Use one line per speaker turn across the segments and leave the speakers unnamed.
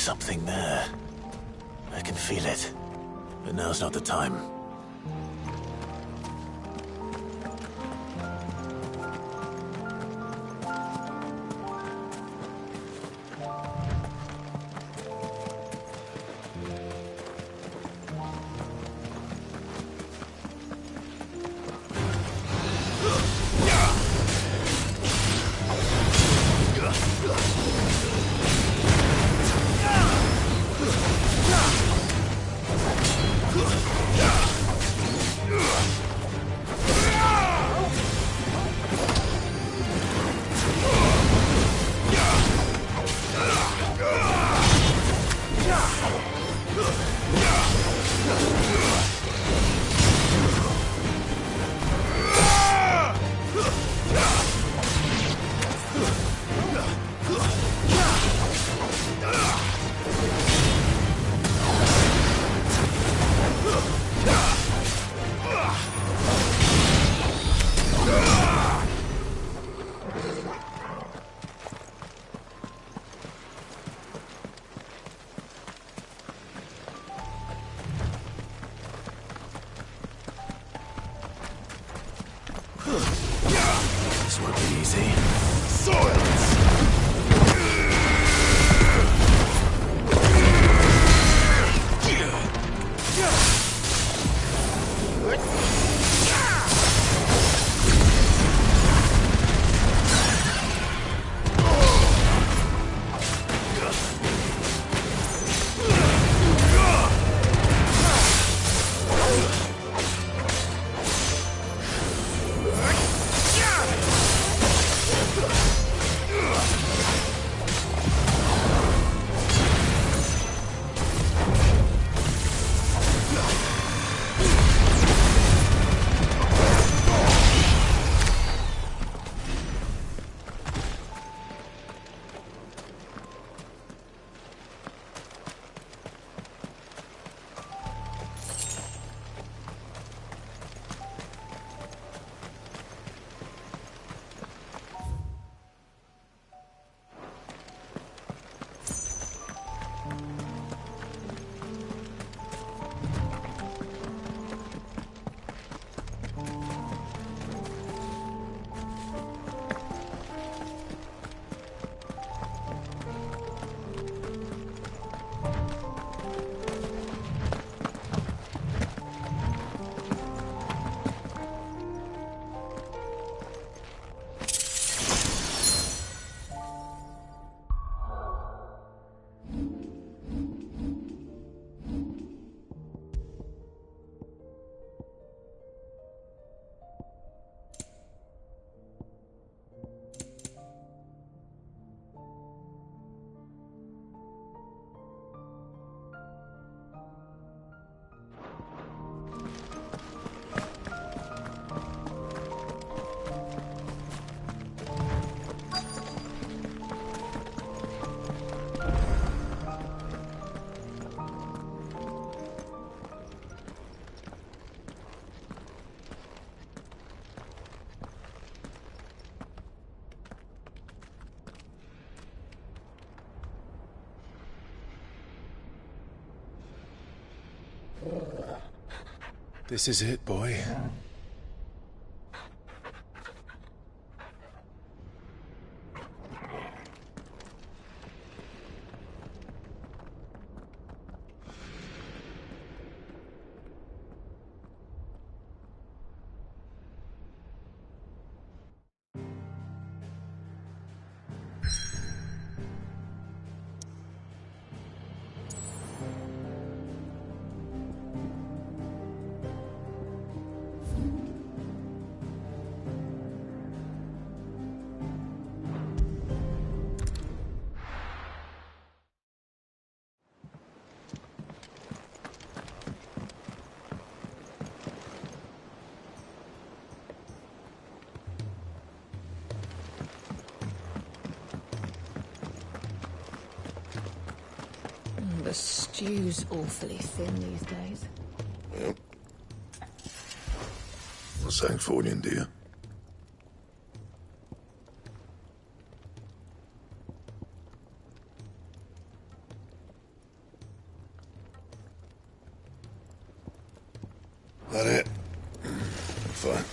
something there. I can feel it. But now's not the time. This won't be easy. Silence!
This is it, boy.
The stew's awfully thin these days.
Yep. Wat zijn voor je, dear? fine.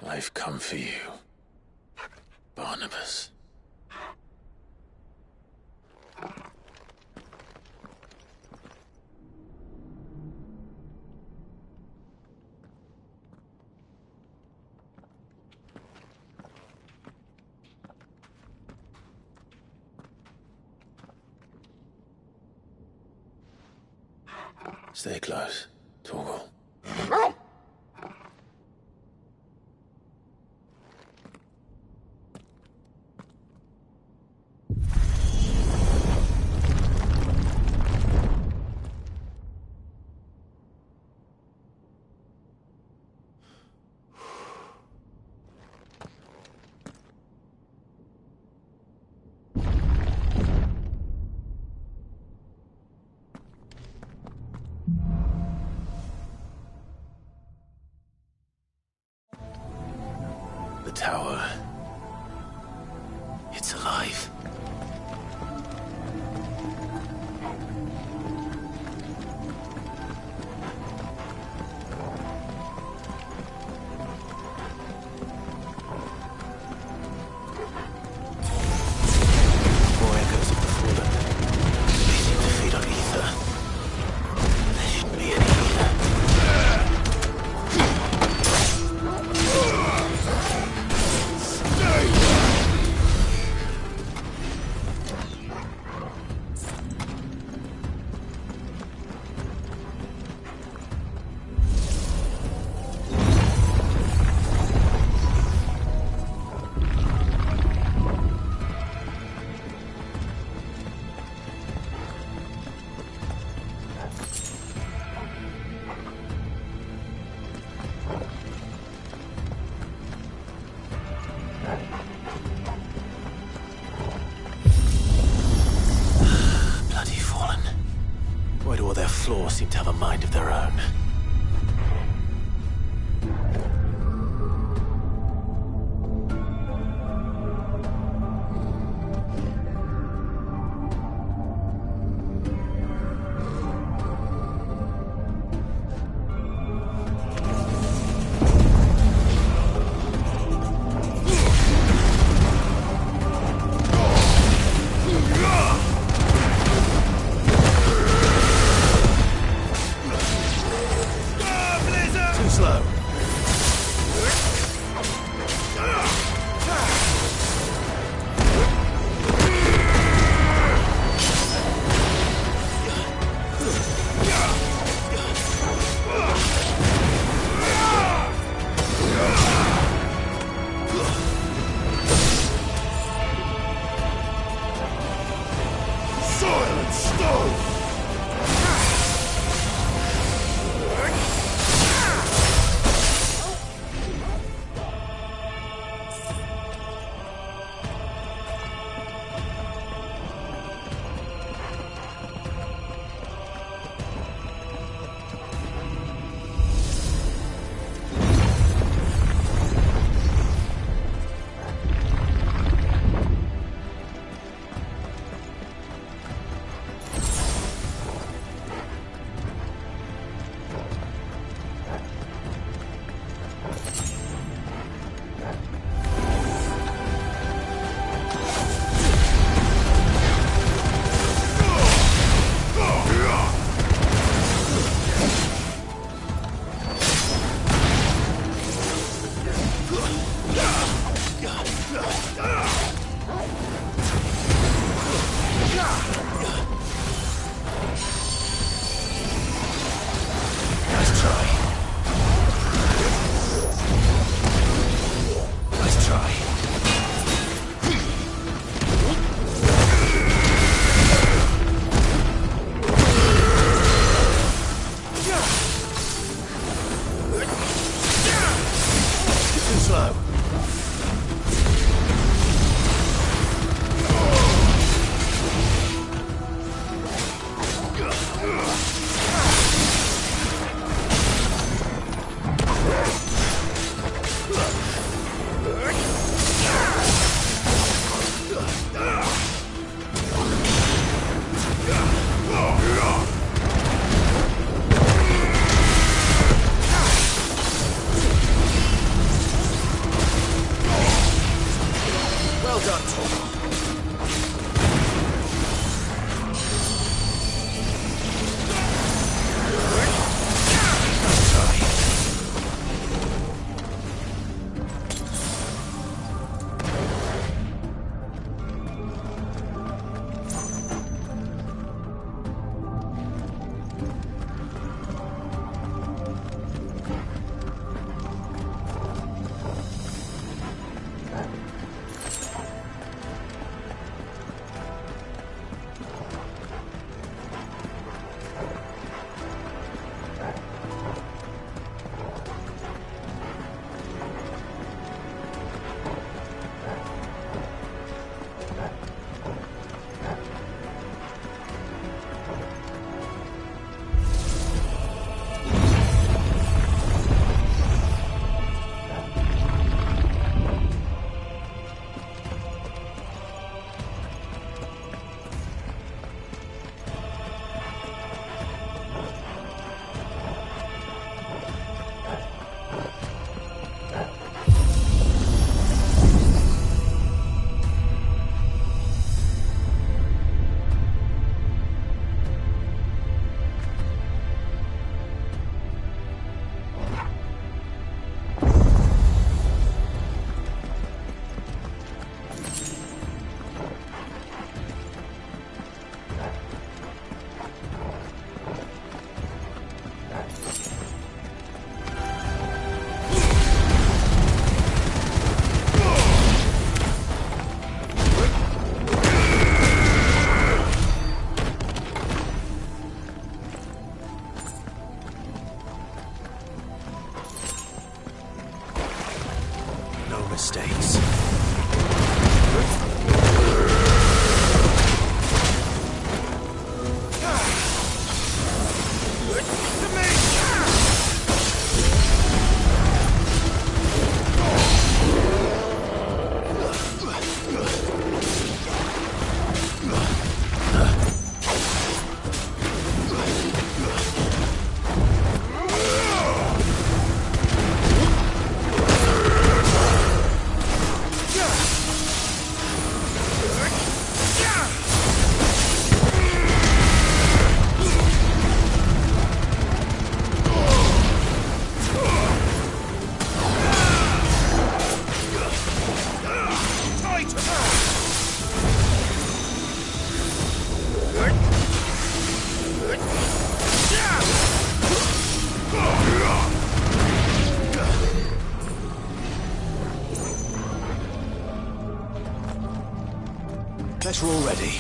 I've come for you, Barnabas. Stay close, Torgal. The tower. It's alive. More echoes of the fallen. They seem to feed on ether. There shouldn't be any here. Why do all their flaws seem to have a mind of their own? try. Nice try. Too slow. Well done, Tom. No mistakes. Guess we're all ready.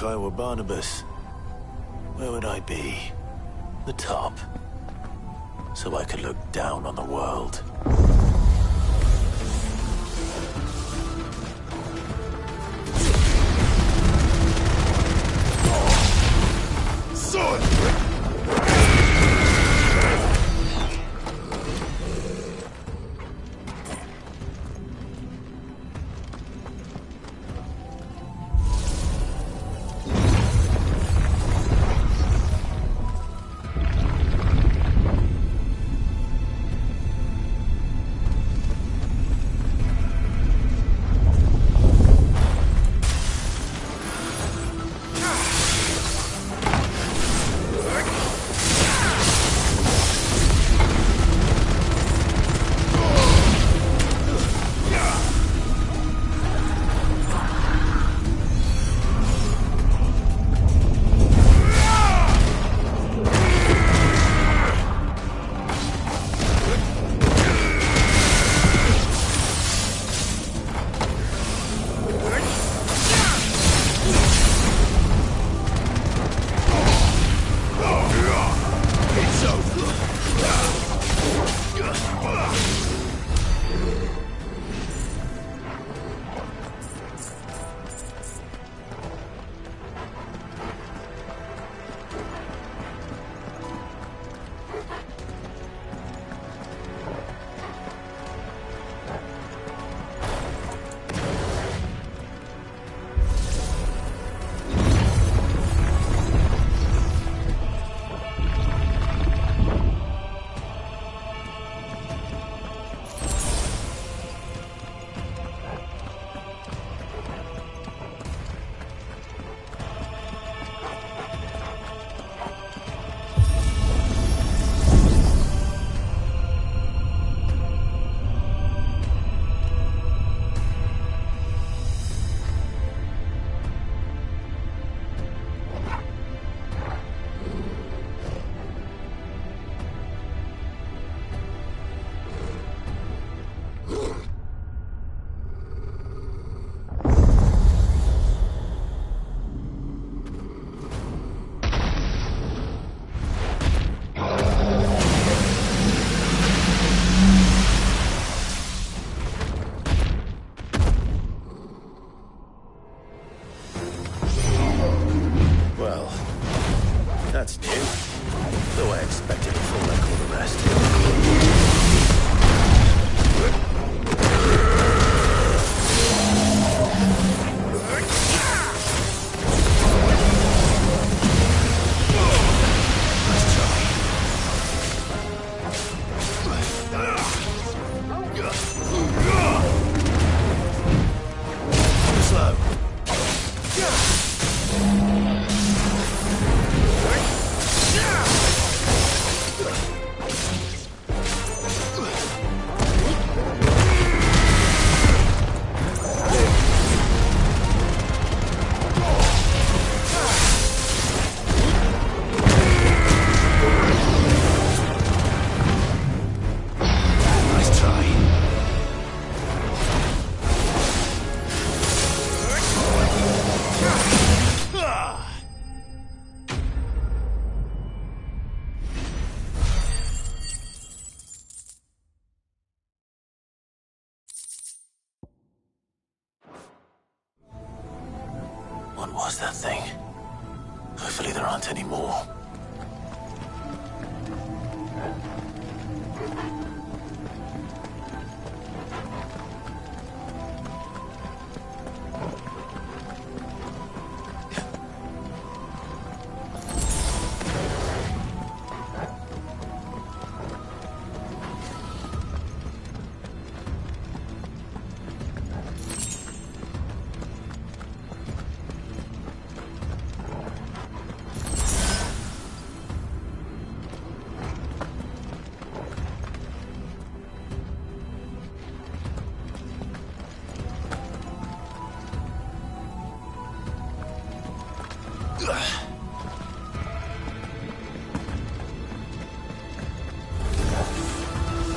I were Barnabas, where would I be? The top. So I could look down on the world.
Sword!
That's new. Though I expected a full like all the rest. What was that thing? Hopefully there aren't any more.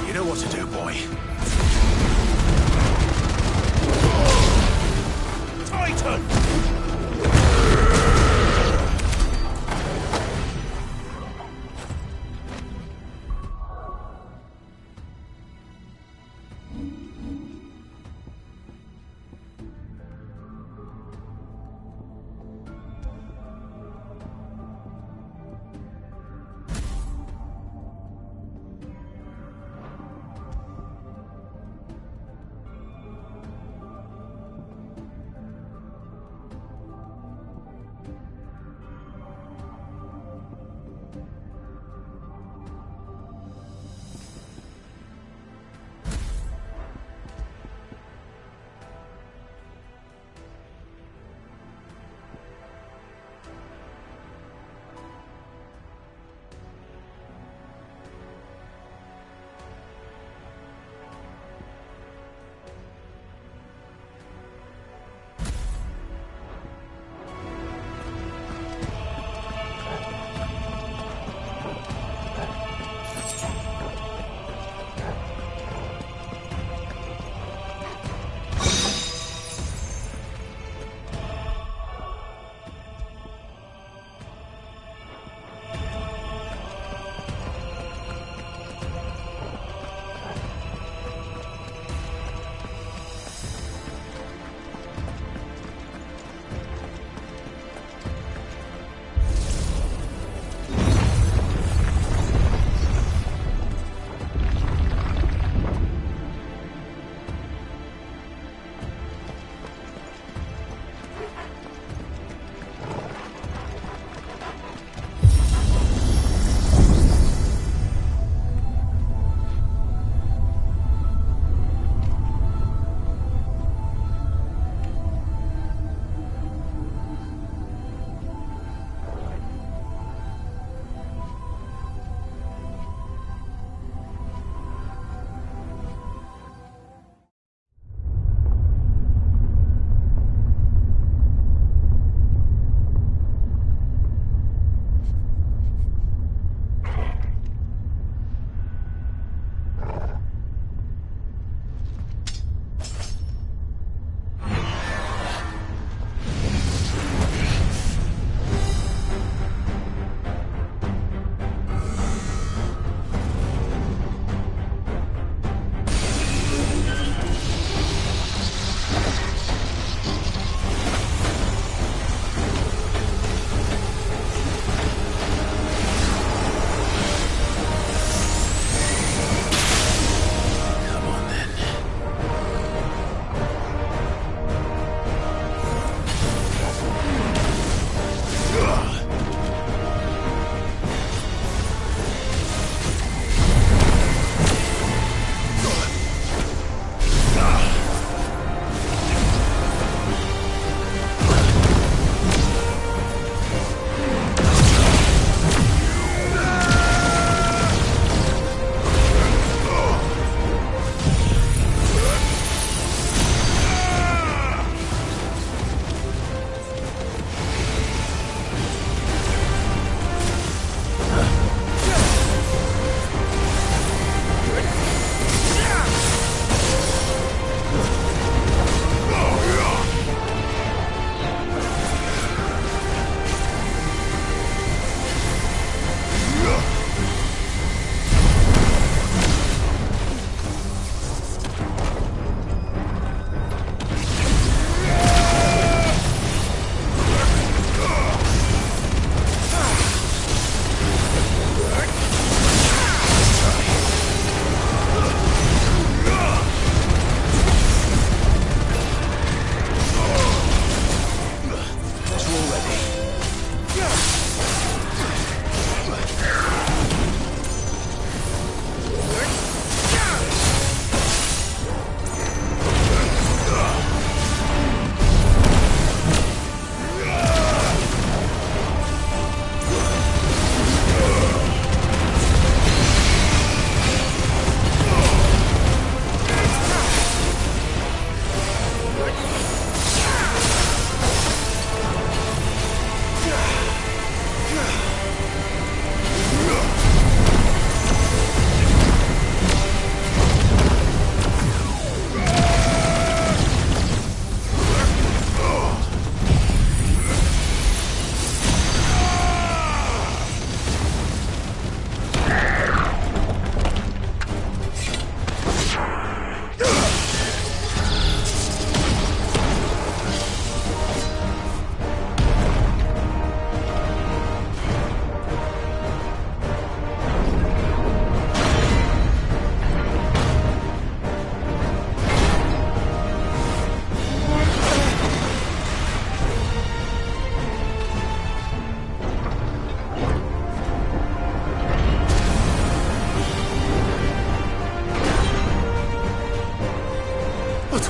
You know what to do, boy. Titan!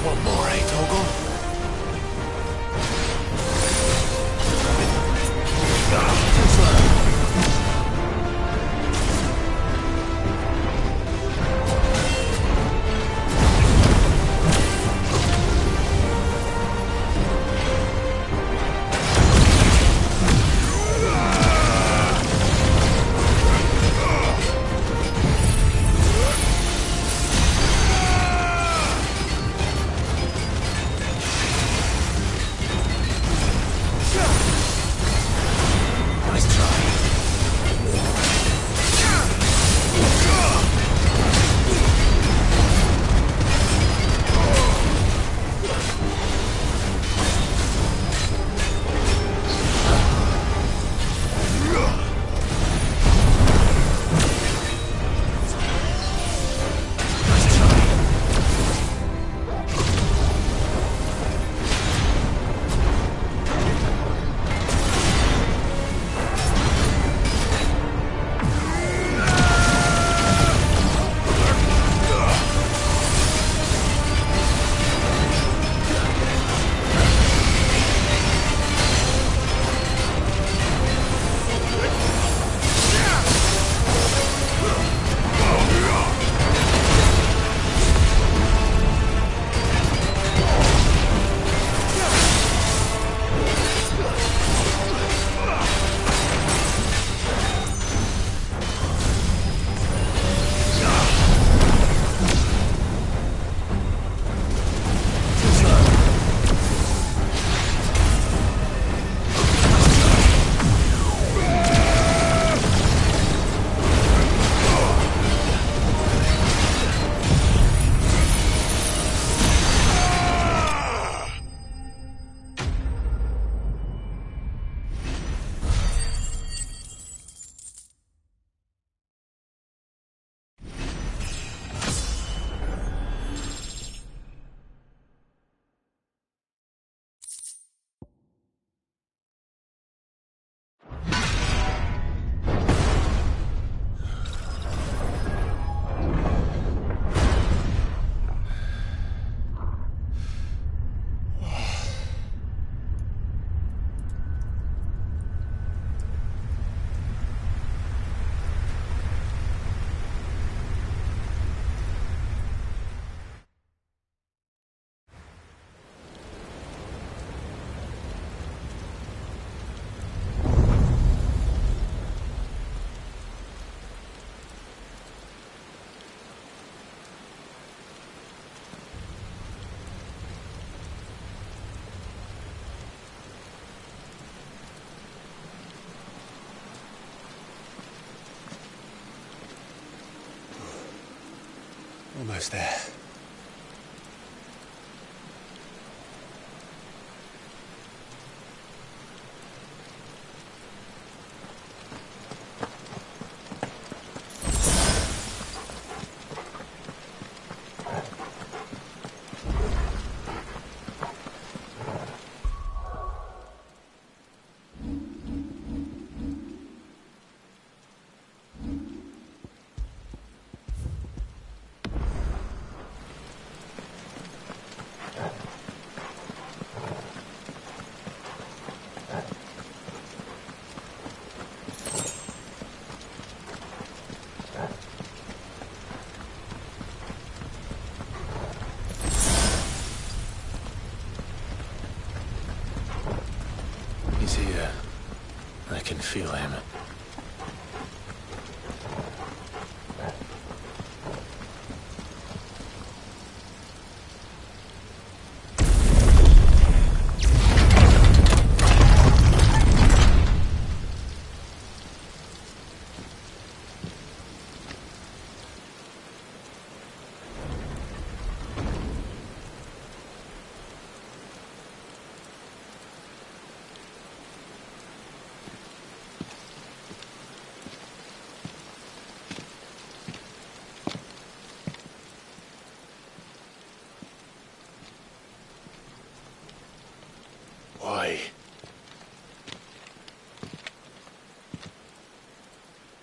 One more, eh, Toggle?
Almost there.
He's here. I can feel him. Why?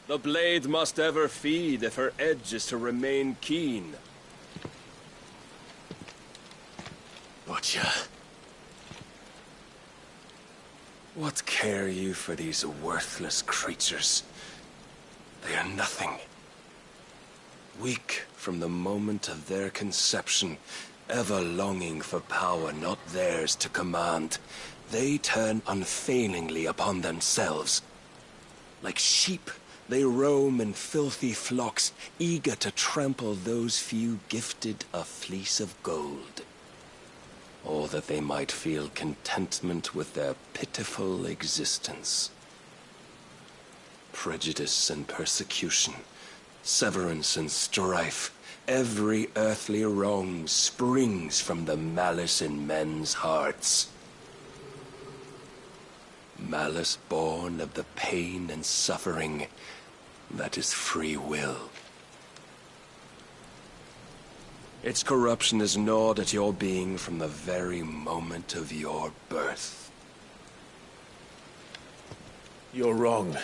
The blade must ever feed if her edge is to remain keen.
creature.
What care you for these worthless creatures? They are nothing. Weak from the moment of their conception, ever longing for power not theirs to command, they turn unfailingly upon themselves. Like sheep, they roam in filthy flocks, eager to trample those few gifted a fleece of gold. Or that they might feel contentment with their pitiful existence. Prejudice and persecution, severance and strife, every earthly wrong springs from the malice in men's hearts. Malice born of the pain and suffering that is free will. Its corruption is gnawed at your being from the very moment of your birth.
You're wrong.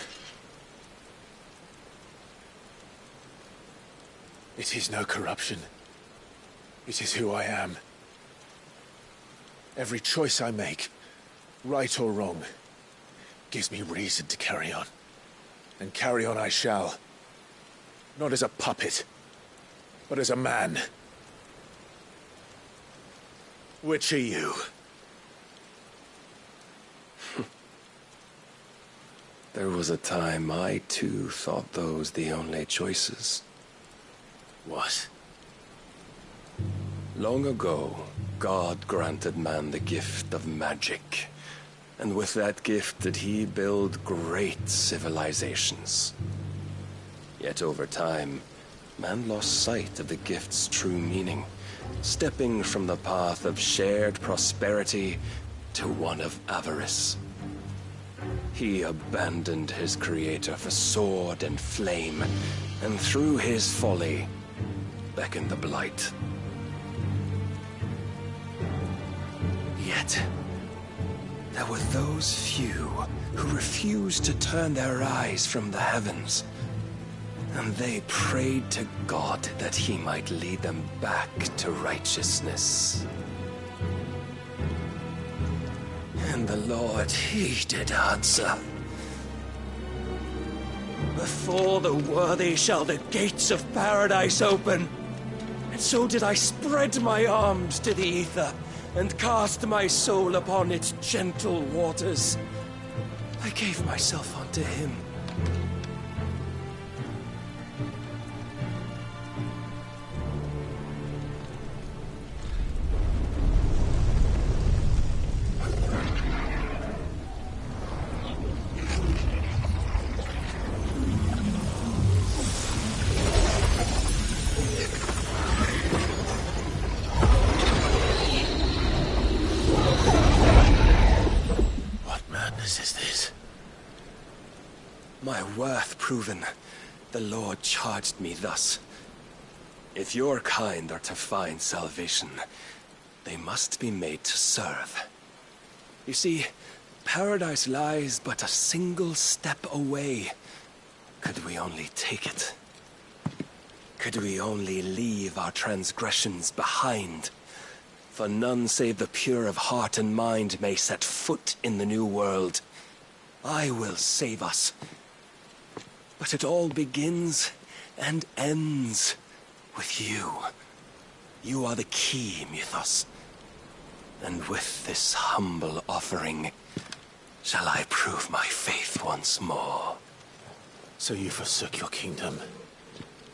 It is no corruption. It is who I am. Every choice I make, right or wrong, gives me reason to carry on. And carry on I shall. Not as a puppet, but as a man. Which are you?
There was a time I too thought those the only choices.
What?
Long ago, God granted man the gift of magic. And with that gift did he build great civilizations. Yet over time, man lost sight of the gift's true meaning, stepping from the path of shared prosperity to one of avarice. He abandoned his creator for sword and flame, and through his folly, beckoned the blight. Yet, there were those few who refused to turn their eyes from the heavens, and they prayed to God that he might lead them back to righteousness. And the Lord, he did answer. Before the worthy shall the gates of paradise open. And so did I spread my arms to the ether, and cast my soul upon its gentle waters. I gave myself unto him. My worth proven, the Lord charged me thus. If your kind are to find salvation, they must be made to serve. You see, paradise lies but a single step away. Could we only take it? Could we only leave our transgressions behind? For none save the pure of heart and mind may set foot in the new world. I will save us. But it all begins and ends with you. You are the key, Mythos. And with this humble offering, shall I prove my faith once more.
So you forsook your kingdom.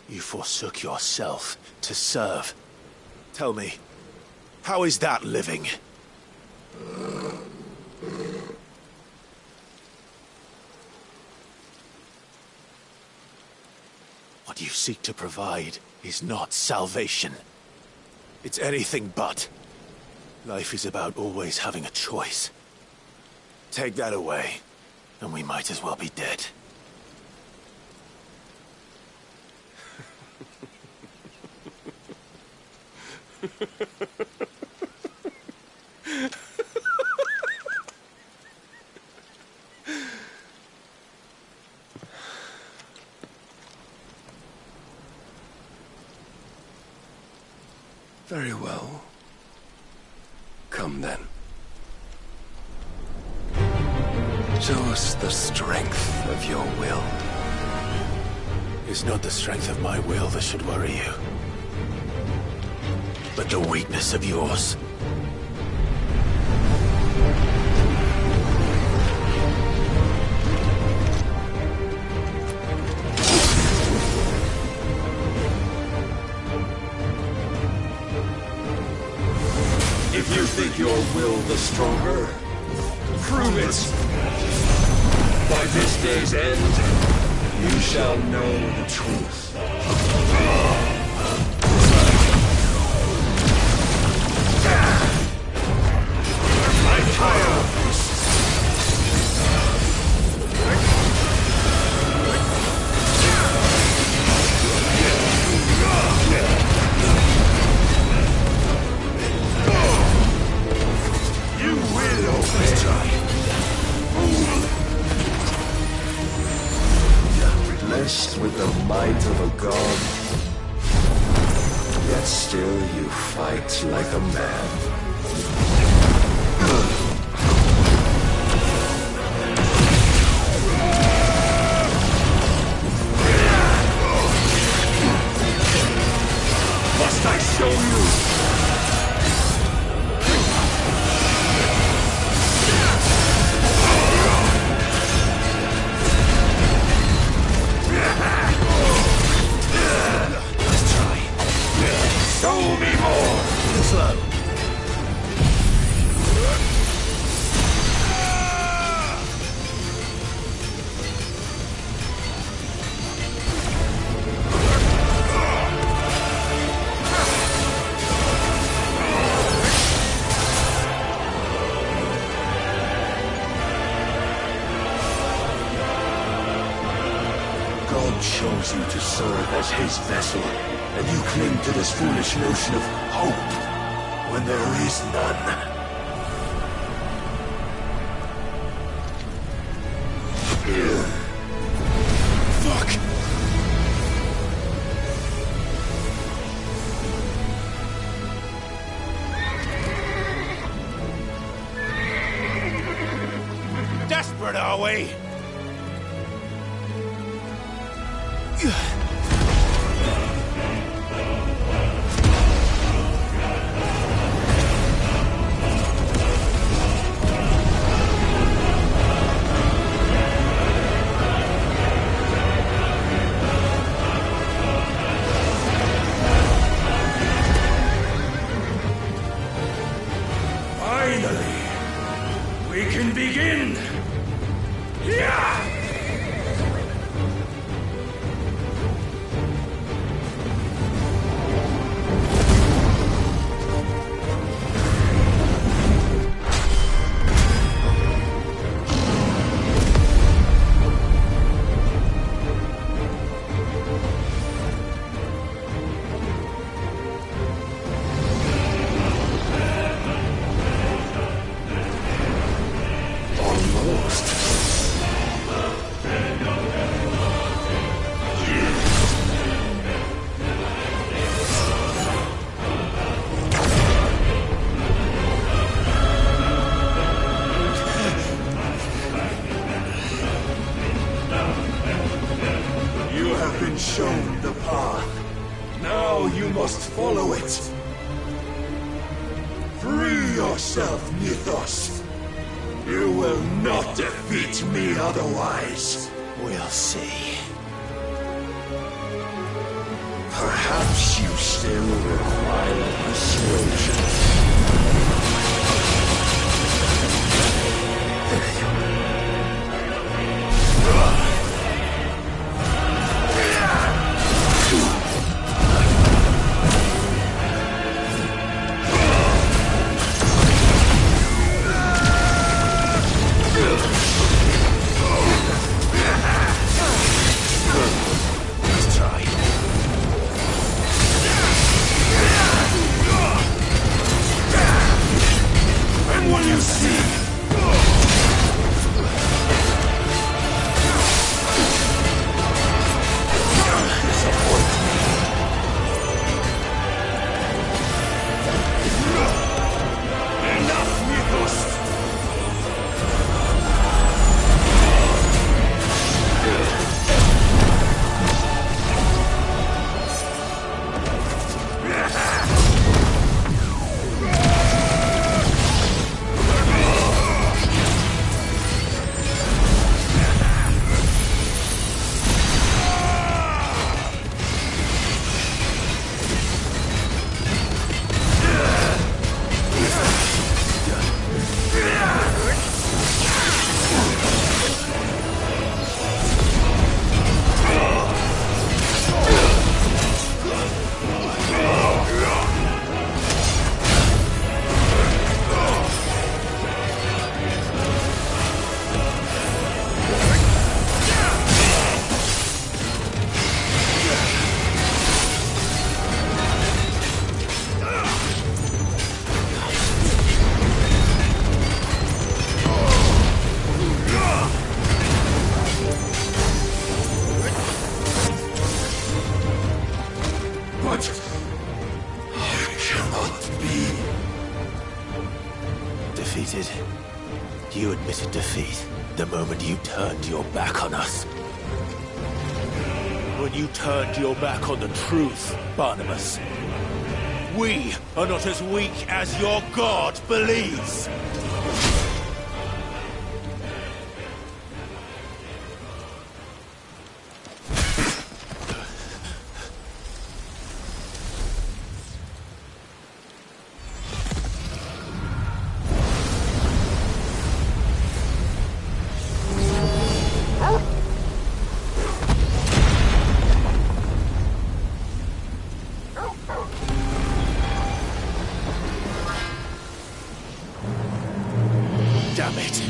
You forsook yourself to serve. Tell me, how is that living? What you seek to provide is not salvation. It's anything but. Life is about always having a choice. Take that away, and we might as well be dead.
Very well. Come. Come then. Show us the strength of your will.
It's not the strength of my will that should worry you, but the weakness of yours.
If you think your will the stronger, prove it! By this day's end, you shall know the truth. I'm tired of this. You will obey. Blessed with the might of a god, yet still you fight like a man. Must I show you? Show me more! Slow. God chose you to serve as his vessel, and you cling to this foolish notion of hope when there is none. Fuck!
Desperate, are we?
Finally, we can begin! Yeah! You have been shown the path. Now you must follow it. Free yourself, Mythos. You will not defeat me otherwise.
We'll see.
Perhaps you still require persuasion.
defeated. You admitted defeat the moment you turned your back on us. When you turned your back on the truth, Barnabas. We are not as weak as your god believes. Damn it.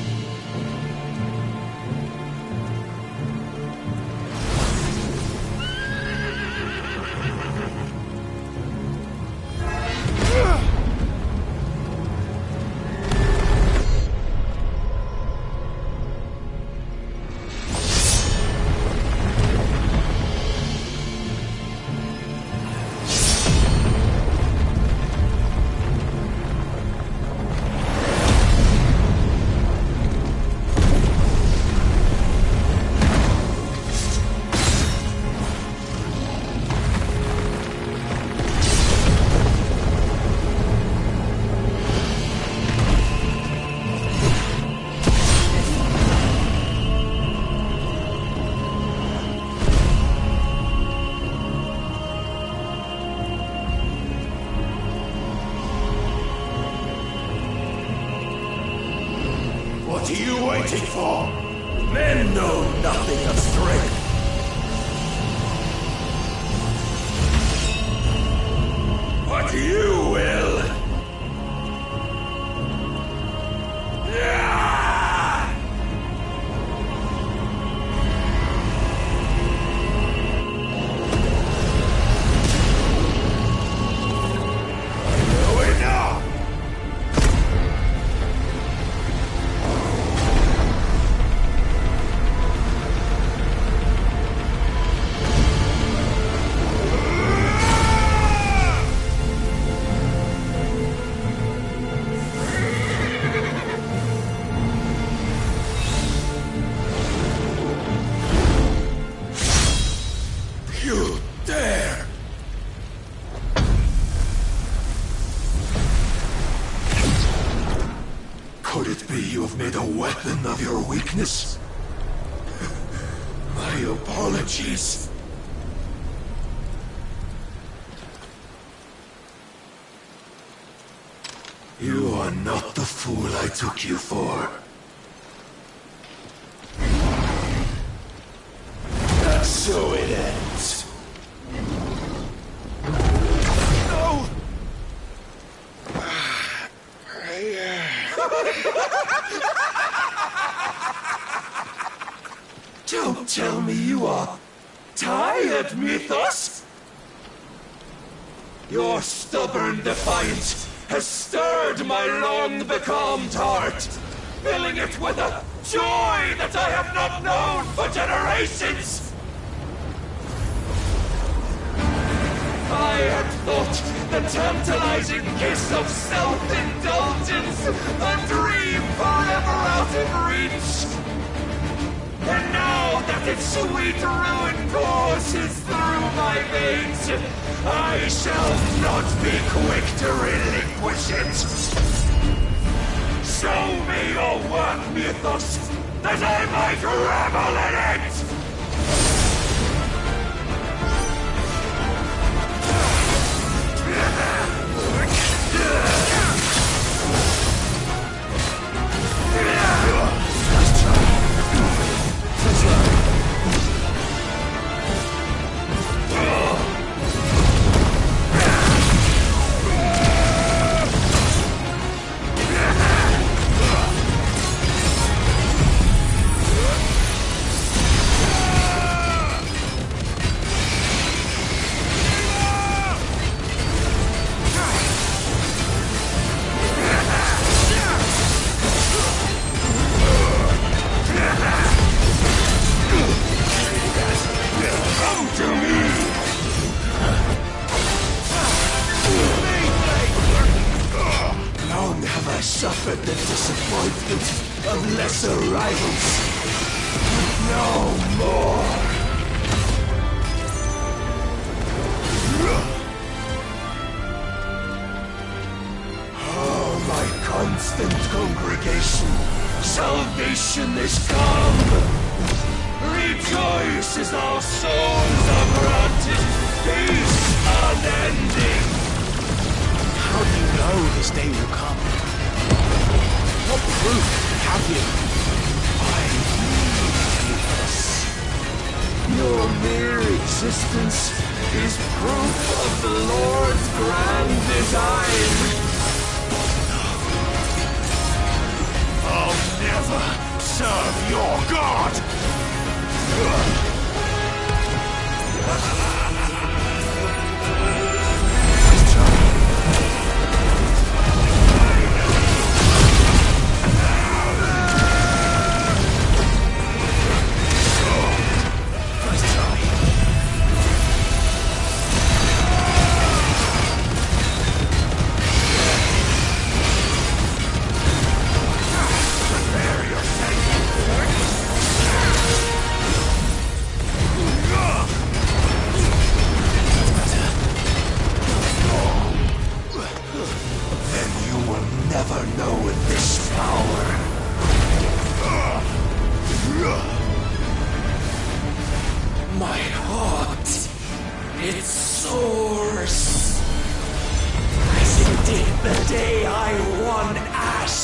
What are you waiting for?
Men know nothing of strength. But you will. You dare! Could it be you have made a weapon of your weakness? My apologies. You are not the fool I took you for. And so it ends. No! Don't tell me you are tired, Mythos! Your stubborn defiance has stirred my long-becalmed heart, filling it with a joy that I have not known for generations! I had thought the tantalizing kiss of self-indulgence a dream forever out of reach. And now that its sweet ruin courses through my veins, I shall not be quick to relinquish it. Show me your work, Mythos, that I might revel in it!
suffered the disappointment of lesser rivals. No more! Oh, my constant congregation, salvation is come! Rejoice as our souls are granted peace unending!
How do you know this day will come? What proof have you?
I need this. Your mere existence is proof of the Lord's grand design. I'll never serve your God! Never know this power. My heart, it soars, as it did the day I won Ash.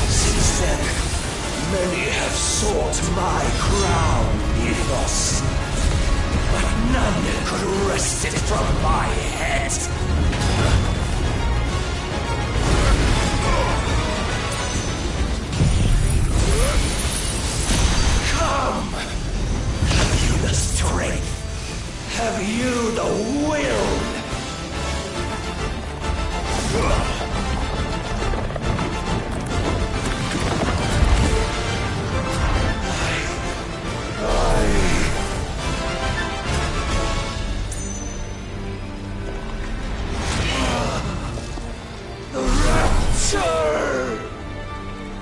Since then, many have sought my crown, Ethos, but none could wrest it from my head. Come! Have you the strength? Have you the will?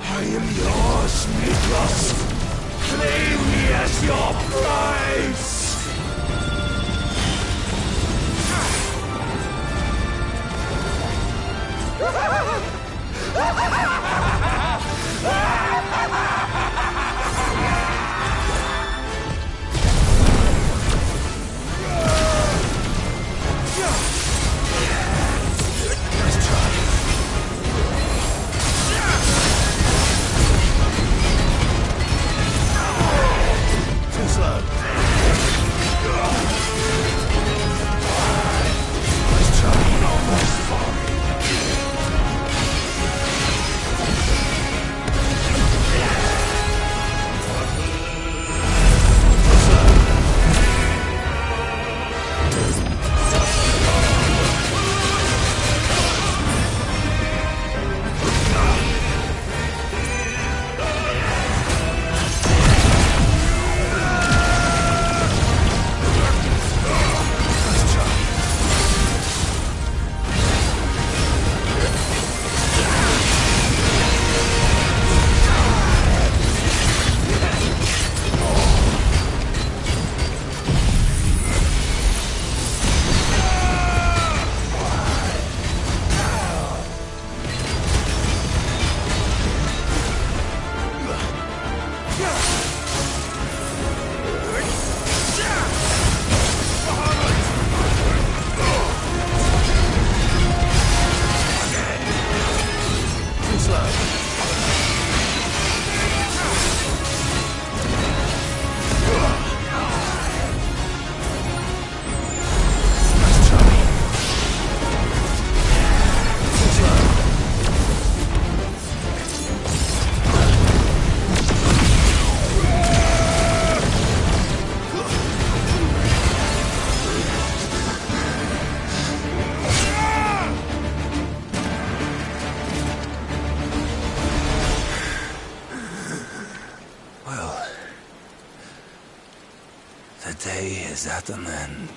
I am yours, Miklos. Claim me as your prize! Too slow.
is at an end.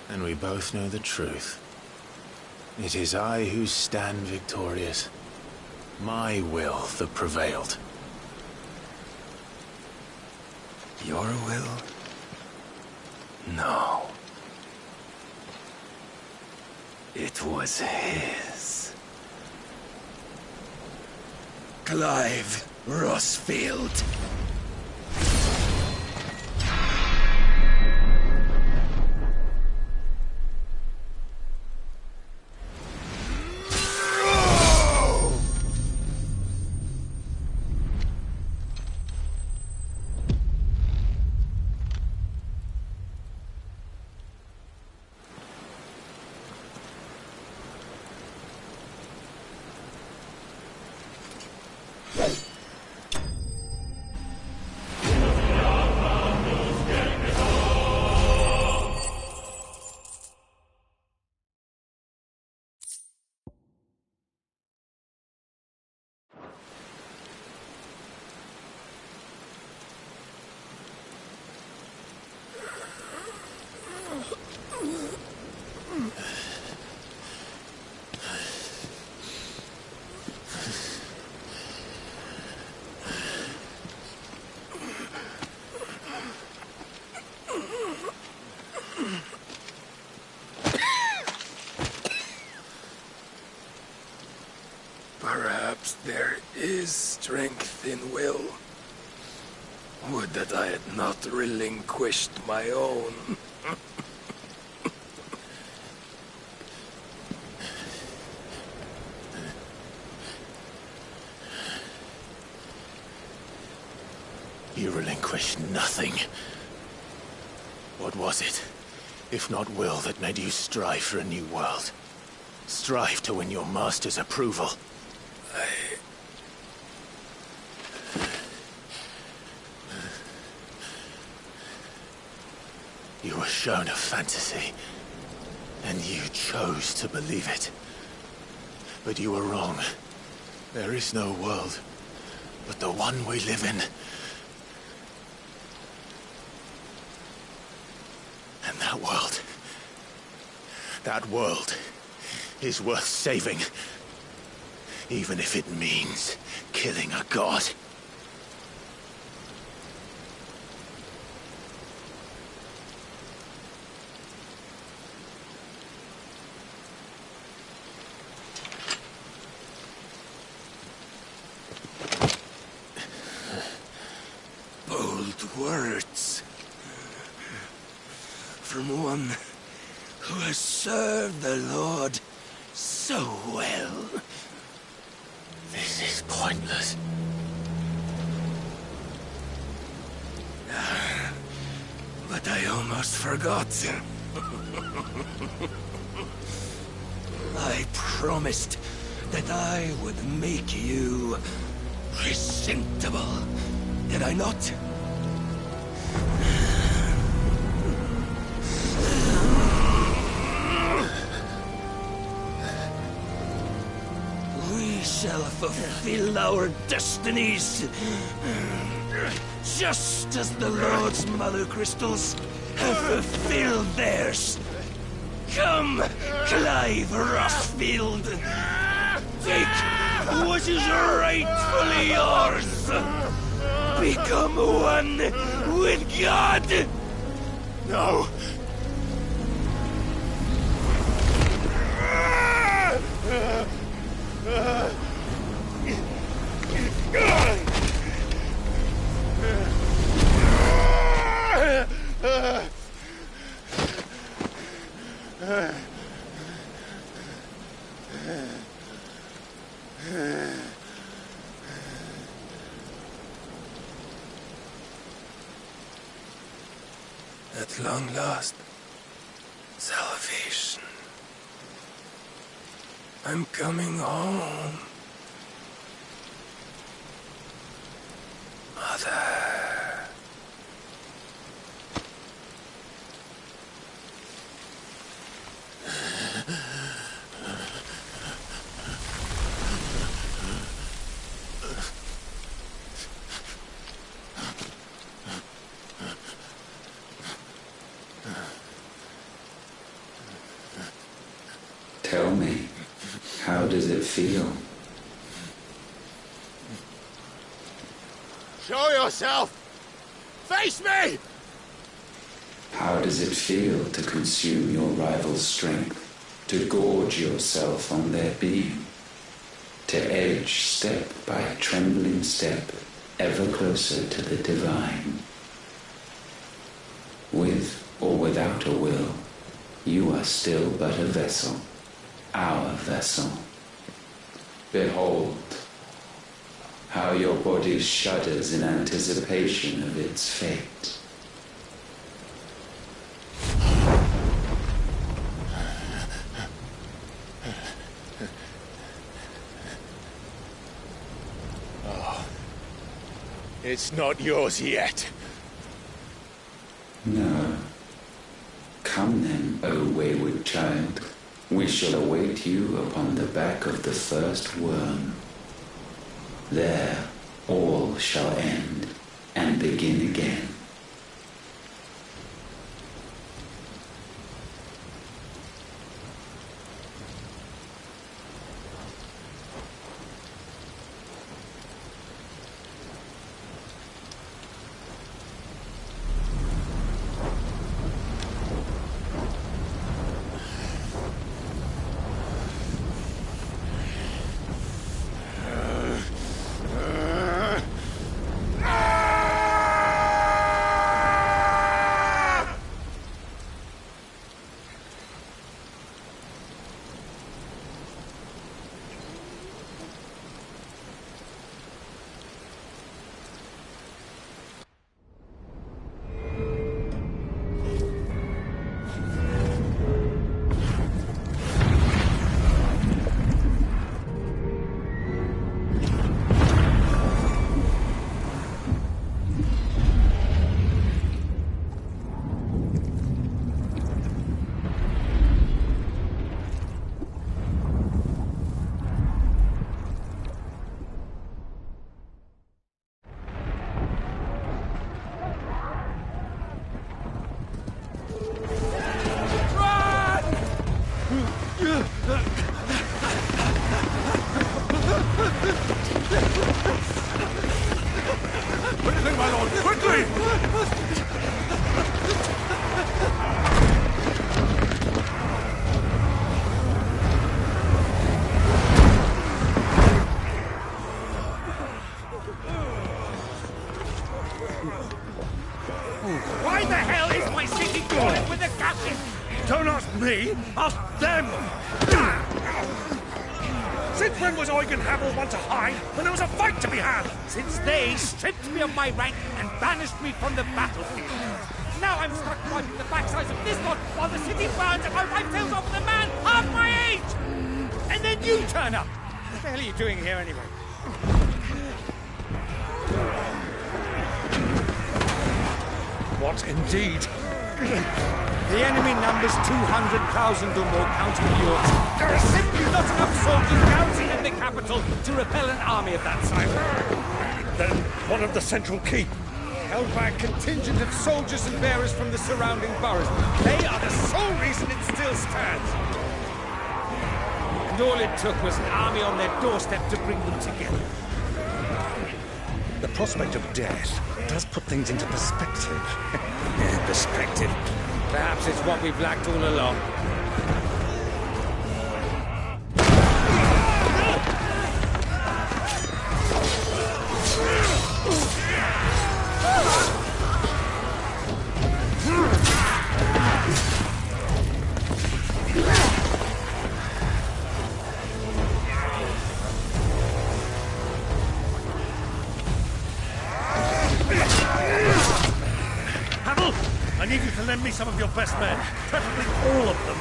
And we both know the truth. It is I who stand victorious. My will that prevailed.
Your will? No. It was his. Clive Rossfield. Perhaps there is strength in will. Would that I had not relinquished my own.
You relinquished nothing. What was it, if not will, that made you strive for a new world? Strive to win your master's approval? You were shown a fantasy, and you chose to believe it. But you were wrong. There is no world, but the one we live in. And that world is worth saving, even if it means killing a god.
Bold words from one who has served the Lord so well.
This is pointless.
But I almost forgot. I promised that I would make you presentable. Did I not? We shall fulfill our destinies, just as the Lord's Mother Crystals have fulfilled theirs. Come, Clive Rossfield. Take what is rightfully yours. Become one with God.
No!
At long last, salvation. I'm coming home. Mother.
How does it feel?
Show yourself! Face me!
How does it feel to consume your rival's strength? To gorge yourself on their beam? To edge step by trembling step ever closer to the divine? With or without a will, you are still but a vessel, our vessel. Behold, how your body shudders in anticipation of its fate.
Oh, it's not yours yet.
No. Come then, O wayward child. We shall await you upon the back of the first worm. There, all shall end and begin again.
Why the hell is my city crawling with the captain? Don't ask me, ask them! Since when was Eugen Havel one to hide when there was a fight to be had? Since they stripped me of my rank and banished me from the battlefield. Now I'm stuck wiping the backsides of this lot while the city burns and my wife tells off with a man half my age! And then you turn up! What the hell are you doing here anyway? What indeed? The enemy numbers 200,000 or more, counting yours. There are simply not enough soldiers garrisoned in the capital to repel an army of that size. Then what of the central keep? Held by a contingent of soldiers and bearers from the surrounding boroughs. They are the sole reason it still stands. And all it took was an army on their doorstep to bring them together. The prospect of death does put things into perspective. Perspective. Perhaps it's what we've lacked all along. I need you to lend me some of your best men, preferably all of them.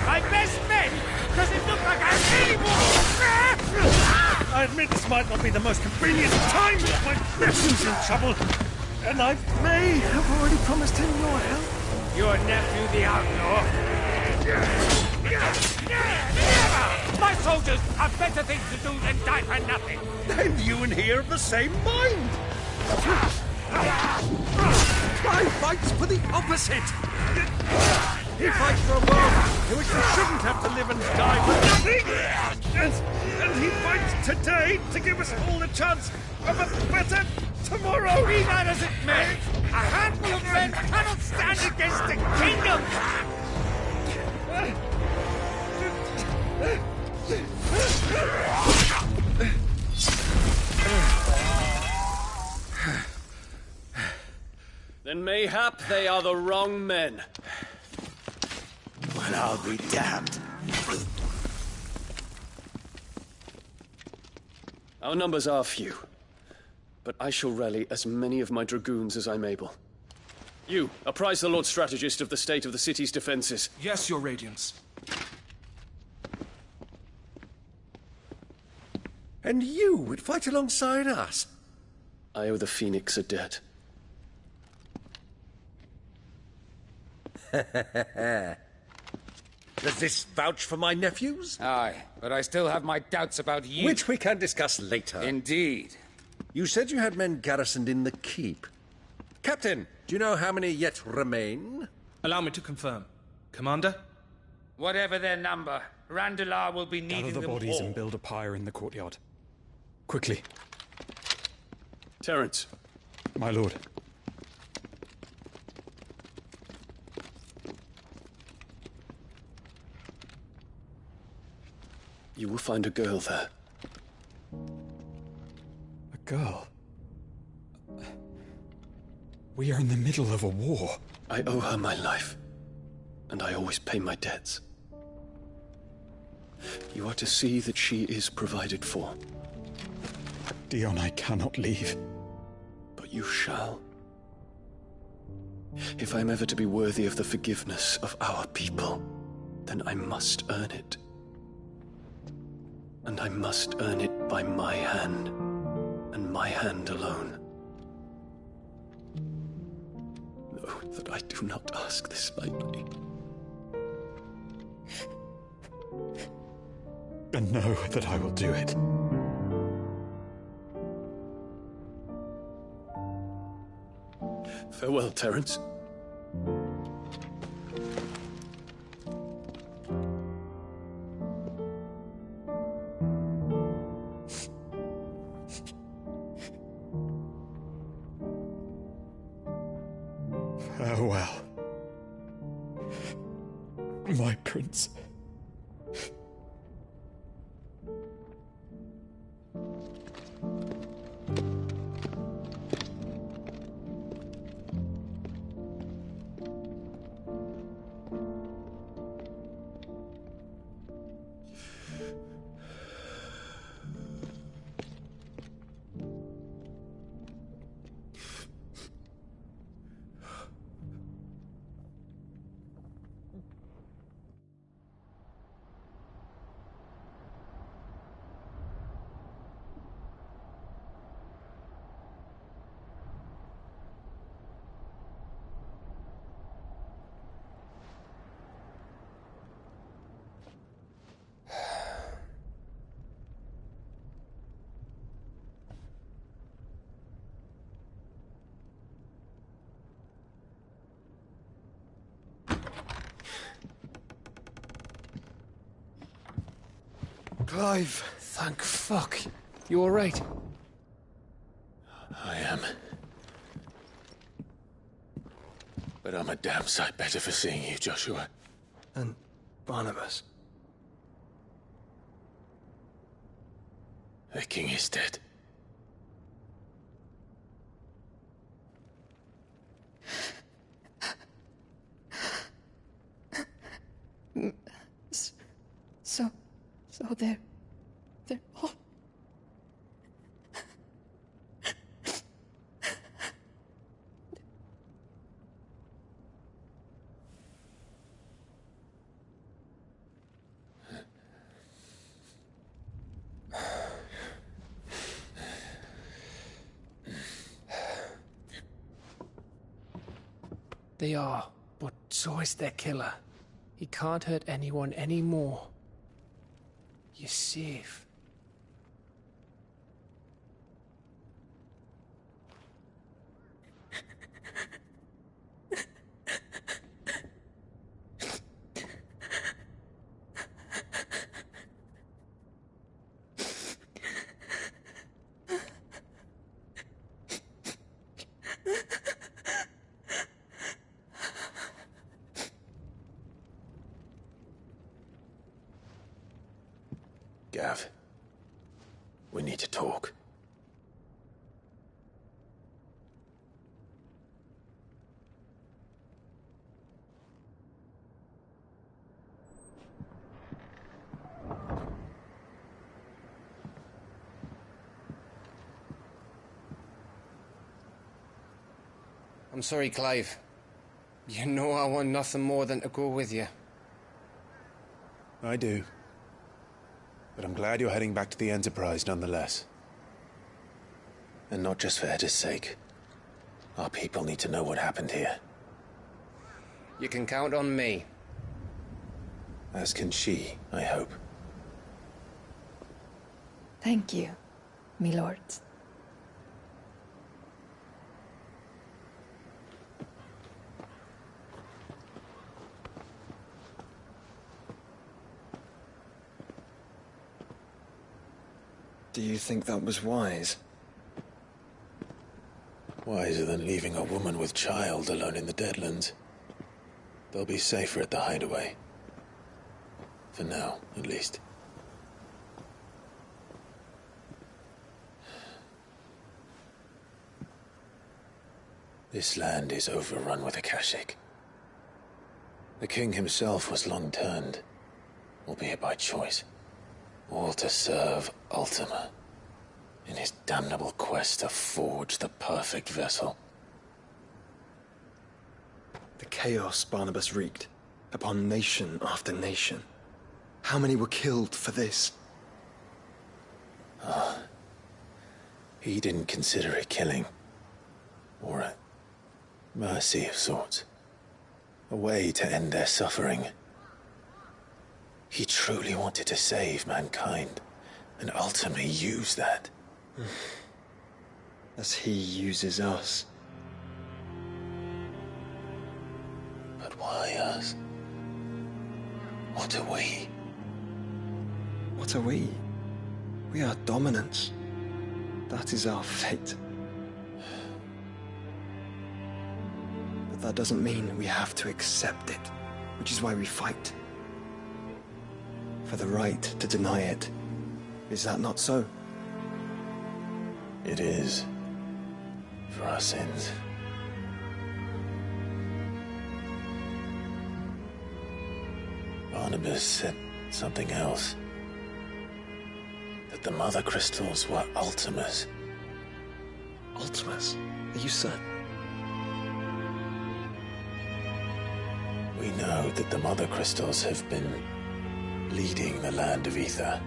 My best men? Does it look like I have any more? I admit this might not be the most convenient time, but my nephew's in trouble, and I may have already promised him your help. Your nephew, the outlaw? Never! My soldiers have better things to do than die for nothing. Then you and he are of the same mind. I fights for the opposite! He fights for a world in which we shouldn't have to live and die for nothing! made to give us all the chance of a better tomorrow. Be that as it may, a handful of men cannot stand against a kingdom.
Then mayhap they are the wrong men.
Well, I'll be damned.
Our numbers are few, but I shall rally as many of my dragoons as I'm able. You, apprise the Lord Strategist of the state of the city's defenses.
Yes, Your Radiance.
And you would fight alongside us?
I owe the Phoenix a debt.
Does this vouch for my nephews?
Aye, but I still have my doubts about you.
Which we can discuss later.
Indeed.
You said you had men garrisoned in the keep. Captain, do you know how many yet remain?
Allow me to confirm. Commander?
Whatever their number, Randalar will be
Gather
needing
the
them
bodies
all.
and build a pyre in the courtyard. Quickly.
Terence.
My lord.
You will find a girl there.
A girl? We are in the middle of a war.
I owe her my life, and I always pay my debts. You are to see that she is provided for.
Dion, I cannot leave.
But you shall. If I'm ever to be worthy of the forgiveness of our people, then I must earn it. And I must earn it by my hand, and my hand alone. Know that I do not ask this lightly.
And know that I will do it.
Farewell, Terence.
Farewell, my prince.
Clive, thank fuck. You alright?
I am. But I'm a damn sight better for seeing you, Joshua.
And Barnabas?
The king is dead.
So they're all...
They are, but so is their killer. He can't hurt anyone anymore. You're safe.
Gav, we need to talk.
I'm sorry, Clive. You know I want nothing more than to go with you.
I do. But I'm glad you're heading back to the Enterprise nonetheless. And not just for Edda's sake. Our people need to know what happened here.
You can count on me.
As can she, I hope.
Thank you, me lords.
Do you think that was wise?
Wiser than leaving a woman with child alone in the Deadlands. They'll be safer at the hideaway. For now, at least. This land is overrun with Akashic. The king himself was long turned, albeit by choice, all to serve Ultima, in his damnable quest to forge the perfect vessel.
The chaos Barnabas wreaked upon nation after nation. How many were killed for this?
He didn't consider it killing, or a mercy of sorts. A way to end their suffering. He truly wanted to save mankind, and ultimately use that.
As he uses us.
But why us? What are we?
What are we? We are dominants. That is our fate. But that doesn't mean we have to accept it, which is why we fight. For the right to deny it. Is that not so?
It is. For our sins. Barnabas said something else. That the Mother Crystals were Ultimas.
Ultimas? Are you certain?
We know that the Mother Crystals have been leading the land of Ether.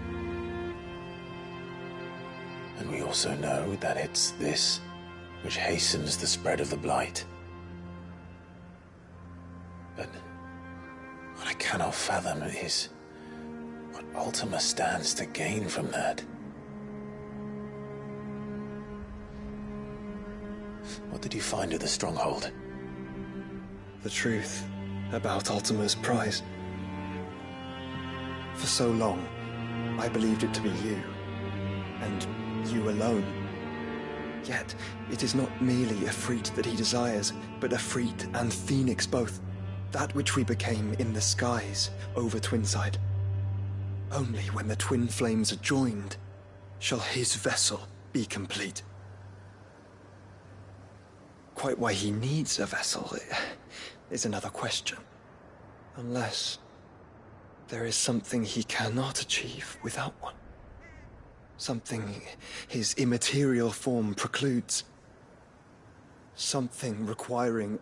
And we also know that it's this which hastens the spread of the Blight. But what I cannot fathom is what Ultima stands to gain from that. What did you find at the Stronghold?
The truth about Ultima's prize. For so long, I believed it to be you, and you alone. Yet, it is not merely a Freet that he desires, but a Freet and Phoenix both. That which we became in the skies over Twinside. Only when the twin flames are joined shall his vessel be complete. Quite why he needs a vessel is another question. Unless there is something he cannot achieve without one. Something his immaterial form precludes. Something requiring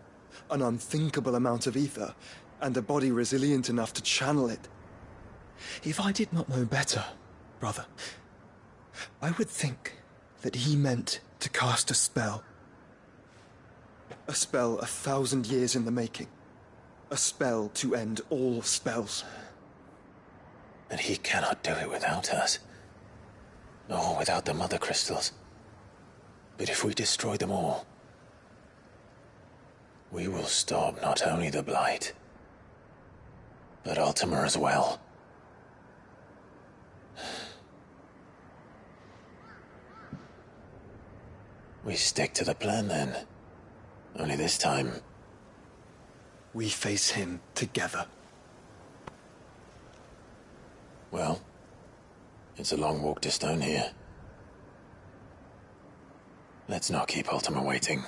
an unthinkable amount of ether and a body resilient enough to channel it. If I did not know better, brother, I would think that he meant to cast a spell. A spell 1,000 years in the making. A spell to end all spells.
And he cannot do it without us. Nor without the Mother Crystals. But if we destroy them all, we will stop not only the Blight, but Ultima as well. We stick to the plan then. Only this time,
we face him together.
Well, It's a long walk to Stone here. Let's not keep Ultima waiting.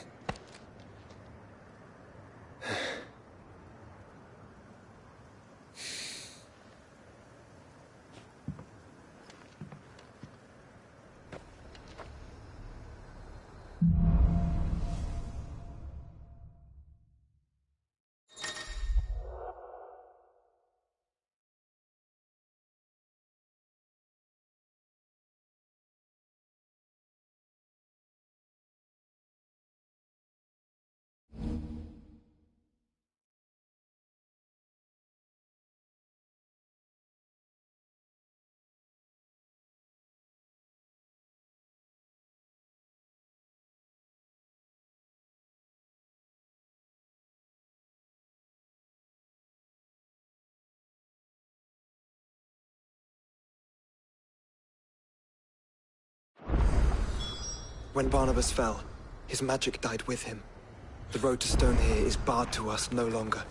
When Barnabas fell, his magic died with him. The road to Stone here is barred to us no longer.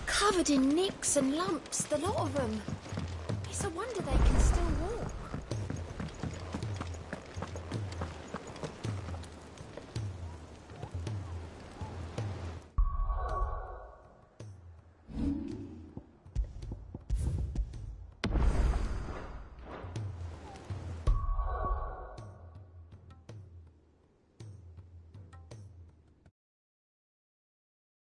Covered in nicks and lumps, the lot of them. It's a wonder they can still walk.